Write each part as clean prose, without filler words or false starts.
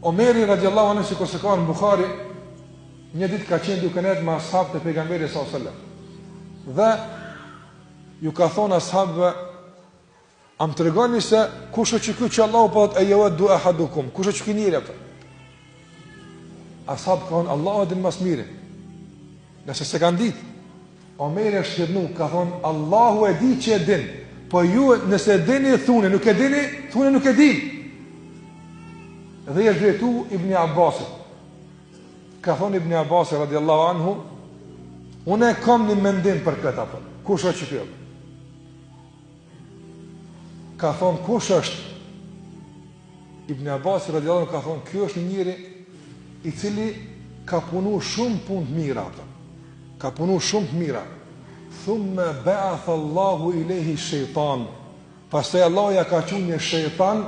Omeri radiallahu anhu, sikur se ka në Bukhari, një ditë ka qenë duke nejtë me ashabët e pejgamberit sallallahu alaihi wasallam. Dhe ju ka thonë ashabëve, a më tregoni se kush është ky që Allahu po thotë ayyudu ahadukum, kush është ky njeri apo? Ashabët kanë Allahu din mas mire. Nëse se kanë ditë, Omeri është shërnu, ka thonë Allahu e di që e din, po ju nëse e dini thune, nuk e dini, thune nuk e di. Dhe është drejtu Ibn Abbasit. Ka thonë Ibn Abbasit radiallahu anhu, unë e kam një mendim për këtë apo. Kush është kjo? Ka thonë kush është? Ibn Abbasit radiallahu anhu ka thonë ky është një njeri i cili ka punu shumë punë të mira apo. Ka punu shumë të mira. Thumma ba'atha Allahu ilayhi shaytan. Pastaj Allahu ja ka thënë një shejtan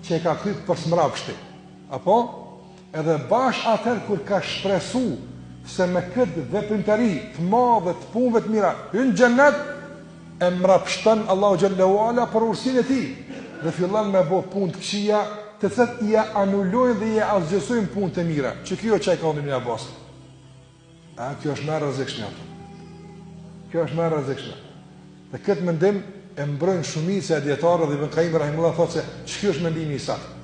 që e ka kryt për smrapshti. Apo edhe bash atëherë kur ka shpresu se me këtë veprimtari të madhe të punëve të mira hyn xhennet, e mrapshton Allahu xhallahu ala për ursinë e tij dhe fillon me bë punë të këqija, të cilat ia anulojnë dhe ia azgjësojnë punët e mira. Që kjo çaj ka ndonjë abas. A kjo është më rrezikshme apo? Kjo është më rrezikshme. Dhe këtë mendim e mbrojnë shumica e dietarëve dhe Ibn Qayyim rahimullahu thotë se ç'ky është mendimi i saktë.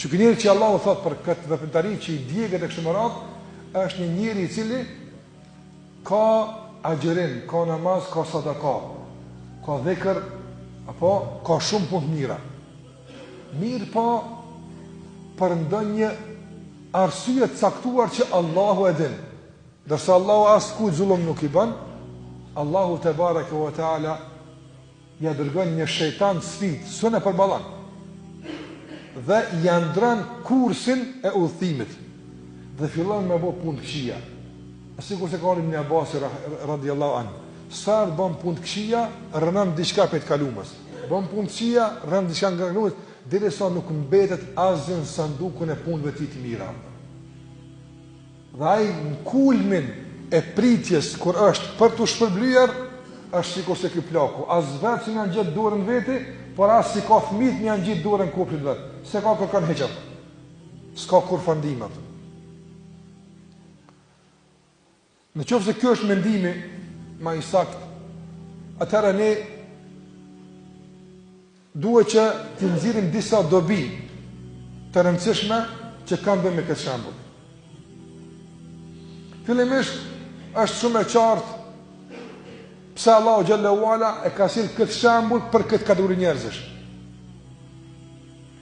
Çukineri që Allahu thot për këtë veprimtari që i djegët e kështu me radhë, është një njeri i cili ka agjerim, ka namaz, ka sadaka, ka dhikr, apo ka shumë punë mira. Mirë po për ndonjë arsye të caktuar që Allahu e din. Dërsa Allahu asku zullum nuk i bën, Allahu te bareke ve teala ja dërgon një shejtan sfidë, s'u përballon. Dhe ja ndran kursin e udhëtimit dhe fillon me bë punë të këqija. Sikur se ka Ibn Abbas radhiyallahu anhu, sa bën punë të këqija, rënon diçka për të kalumës. Bën punë të këqija, rënon diçka nga kalumës, derisa nuk mbetet asgjë në sandukun e punëve të tij të mira. Dhe ai në kulmin e pritjes kur është për të shpërblyer, është sikur se ky plaku, as vetë që janë gjetë dorën veti, por as si ka fëmijët janë gjetë dorën kuplit vet. Se ka kërkon heq atë. S'ka kur fandim atë. Në qoftë se kjo është mendimi më i saktë, atëherë ne duhet që të nxjerrim disa dobi të rëndësishme që kanë bërë me këtë shembull. Fillimisht është shumë e qartë pse Allahu xhallahu ala e ka sjellë këtë shembull për këtë kategori njerëzish.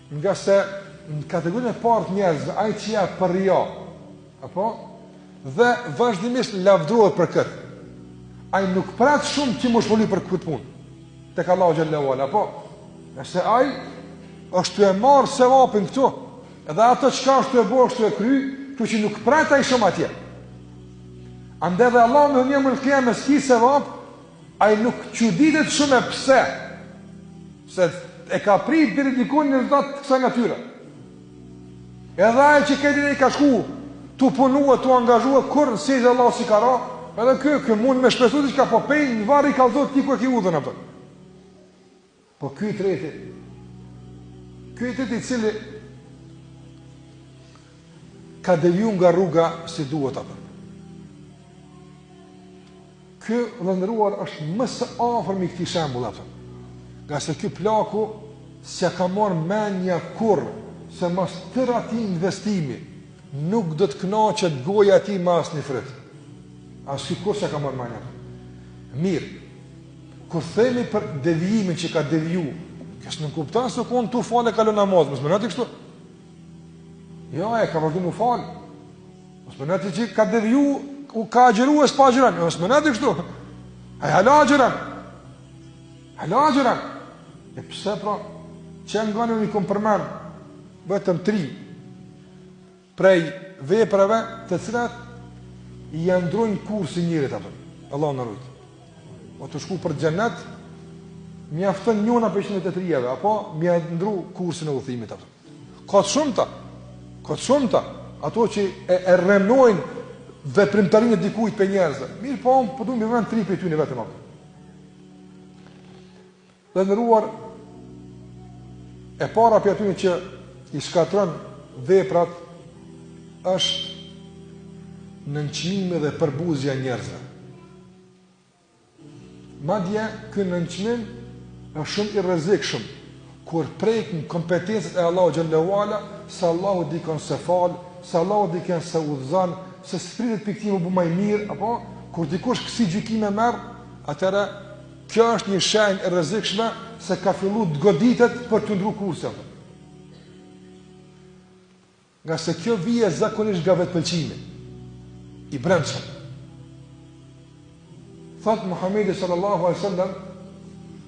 Nga se në kategorinë e parë të njerëzve, ai që ja për ria, apo dhe vazhdimisht lavdrohet për këtë. Ai nuk prat shumë që mos voli për këtë punë tek Allahu xhallahu ala, apo nëse ai është të e marrë sevapin këtu, edhe ato çka është të e bërë, është të e kry, kështu që nuk prat ai shumë atje. Andaj dhe Allah në një mëllkja me s'ki sevap, ai nuk çuditet shumë pse, se e ka prit deri diku në rezultat të kësaj natyre. Edhe ai që këtë i ka shku, tu punua, tu angazhua, kur në sejtë Allah si ka ra, edhe kë mund me shpesu diçka, po pej në varë i kalzot ti ku e ki udhën atë. Po ky i treti i cili ka deviju nga rruga si duhet atë. Ky vëndëruar është më së afërmi i këtij shembulli atë. Nga se ky plaku s'ja ka marrë mendja kurrë se mas tërë ati investimi nuk do të kënaqet goja e tij me asnjë fryt. As ky kur s'ja ka marrë mendja. Mirë. Kur themi për devijimin që ka deviju, kjo nuk kupton se kon tu falë kalon namaz, mos më nati kështu. Jo, e ka vazhduar të fal. Mos më nati që ka deviju, u ka agjeru e s'pa agjeran, mos më nati kështu. Ai hala agjeran. Hala agjeran. E pse pra, që nga në një kom përmen, vetëm 3 prej veprave të cilat i ndrojnë kursin njërit atë. Allah në rujtë. O të shku për xhenet, mjafton njëna për 103-ave, apo mja ndru kursin e udhëtimit atë. Ka të shumëta, ato që e rrenojnë veprimtarinë e dikujt për njerëzve. Mirë po, po du më vend 3 për ty një vetëm atë. Dhe ndëruar, e para për atyre që i shkatron veprat është nënçmimi dhe përbuzja e njerëzve. Madje ky nënçmim është shumë i rrezikshëm kur prekin kompetencët e Allahu xhallahu ala, se Allahu dikon se fal, se Allahu dikon se udhëzon, se spritet pikë më më mirë, apo kur dikush kësi gjykime merr, atëra kjo është një shenjë e rrezikshme se ka filluar të goditet për të ndruar kurset. Nga se kjo vije zakonisht nga vetëpëlqimi i brendshëm. Thot Muhamedi sallallahu alaihi wasallam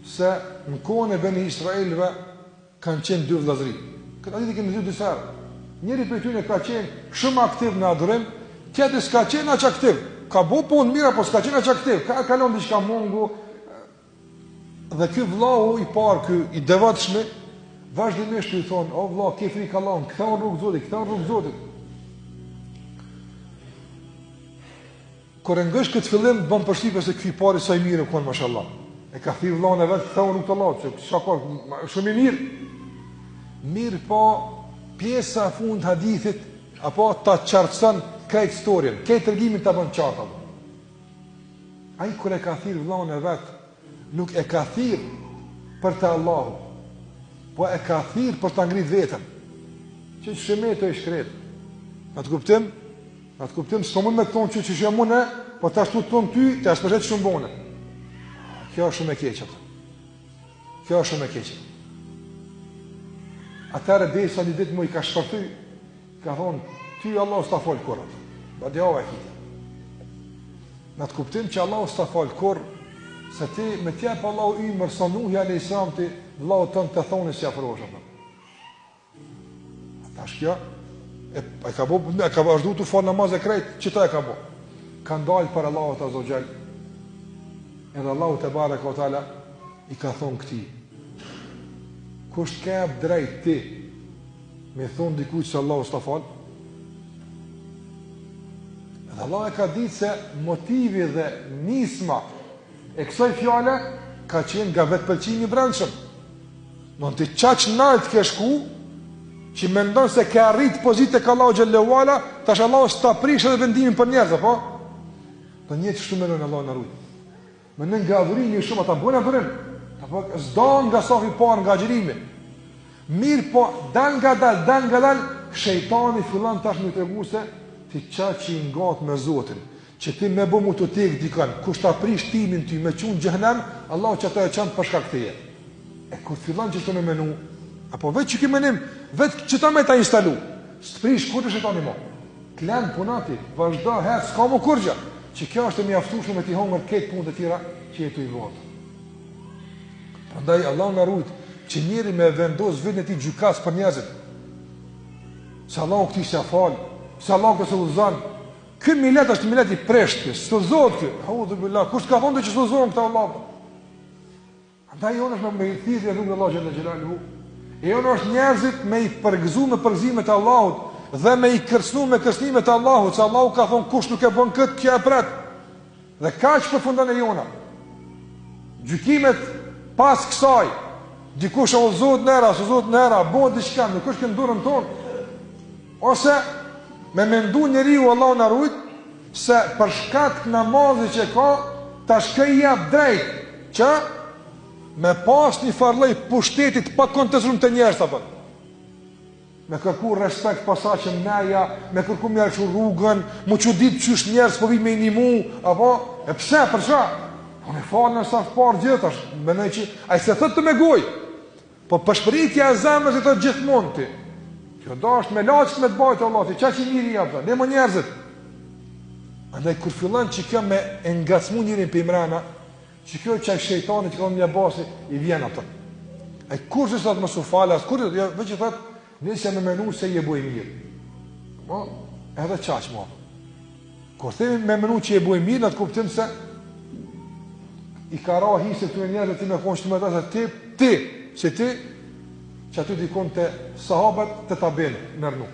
se në kohën e Beni Israelëve kanë qenë dy vëllazëri. Këtë ditë kemi thënë dy herë. Njëri prej tyre ka qenë shumë aktiv në adhurim, tjetri s'ka qenë aq aktiv. Ka bëu punë mirë, por s'ka qenë aq aktiv. Ka kalon diçka mungu. Dhe ky vllau i parë, ky i devotshëm, vazhdimisht i thon, "O vllau, ke frikë Allahut, ktheu rrugë Zotit, ktheu rrugë Zotit." Kur e ngësh këtë fillim, bën përshtypje se ky i parë sa i mirë kon, mashallah. E ka thirrë vllaun e vet, ktheu rrugë të Allahut, se çka ka shumë i mirë. Mirë, po pjesa e fundit hadithit apo ta qartëson këtë historinë, këtë tregimin ta bën qartë. Ai kur e ka thirrë vllaun e vet, nuk e ka thirrë për të Allahu, po e ka thirrë për ta ngritë veten. Që shëmeto i shkret. Na të kuptim? Na të kuptim, s'ka mund me të thonë që jam unë, po tash tu thon ty, tash përshët shumë bone. Kjo është shumë e keqe. Kjo është shumë e keqe. Atëherë derisa një ditë më i ka shpërthy, ka thonë, ty Allah s'ta fol kurrë. Badjava e kita. Na të kuptim që Allah s'ta fol kurrë, se ti me tjep Allah i mërson Nuhi a.s. ti vllau tënë të thonë si afrosh. Tash kjo, e ka vazhdu të falë namaz e krejt, që ta e ka bo? Ka ndalë për Allahut Azza wa Jall. Edhe Allahu te baraka wa taala i ka thonë këtij: kush të kap drejt ti me thonë dikujt se Allahu s'ta fal? Edhe Allah e ka ditë se motivi dhe nisma e kësaj fjale ka qenë nga vetëpëlqimi i brendshëm. Don ti çaq nalt ke shku, që mendon se ka arrit pozitë tek Allahu xhallahu ala, tash Allahu s'ta prish edhe vendimin për njerëz, apo? Do një çështë më në Allahu na ruaj. Më në nga adhurimi shumë ata bën adhurim, apo s'do nga safi parë nga xhirimi. Mirë, po dal nga dal, shejtani fillon tash më tregu se ti çaqi ngat me Zotin, që ti me bëmu të tek dikon, kush ta prish timin ty me qun xhenem, Allahu që ata e çan për shkak teje. E kur fillon që të në menu, apo vetë që ki menim, vetë që ta me ta instalu, së prish kur të shetani mo. Klen punati, vazhdo, herë, s'ka mu kurgja, që kjo është e mjaftueshme me t'i hongër këtë punë të tjera që jetu i votë. Prandaj, Allah në rujtë, që njeri me vendos vetën e ti gjykas për njerëzit, se Allah këti se falë, se Allah këtë se uzan, ky milet është milet i preshtë, së të zotë kë, haudhu billah, kush ka thonë që së të zonë këta Allah? Andaj jonë është me i thirë e rrugë Allah Gjellë Gjellë Hu. E jonë është njerëzit me i përgëzu me përgëzimet e Allahut dhe me i kërsnu me kërsnimet e Allahut, se Allahut ka thonë kush nuk e bën këtë, kjo e pret. Dhe ka që përfundan e jona. Gjykimet pas kësaj, dikush o zot nëra, së zot nëra, bo diçka, nuk është kënë durën tonë. Ose me mendu njeri u Allah në rujt, se për shkak namazit që ka, ta shkëj jep drejt, që me pas një farlej pushtetit pa kontezrum të njerës, apë. Me kërku respekt pasaqen neja, me kërku mjerë që rrugën, mu që ditë që është njerës po vi me një mu, apo, e pse, për qa? Unë e falë në safë parë gjithë, menoj që, a i se thëtë të me goj, po përshpëritja e zemës e të gjithë mund ti. Kjo da është me laqët me të bajtë Allah, ti qa që njëri jabë, ne më njerëzit. Andaj, kur fillon që kjo me engacmu njërin për imrena, që kjo që shejtani që ka një basi, i vjen atë. E kur që së të më su falas, kur që veç që thëtë, nësë me menu se i e bujë mirë. Mo, edhe qaqë mo. Kur themi me menu që i e bujë mirë, në të kuptim se i ka ra hisë të të njerë dhe ti me konë që të me ta se ti, që aty dikon të sahabët të tabene, nërnu.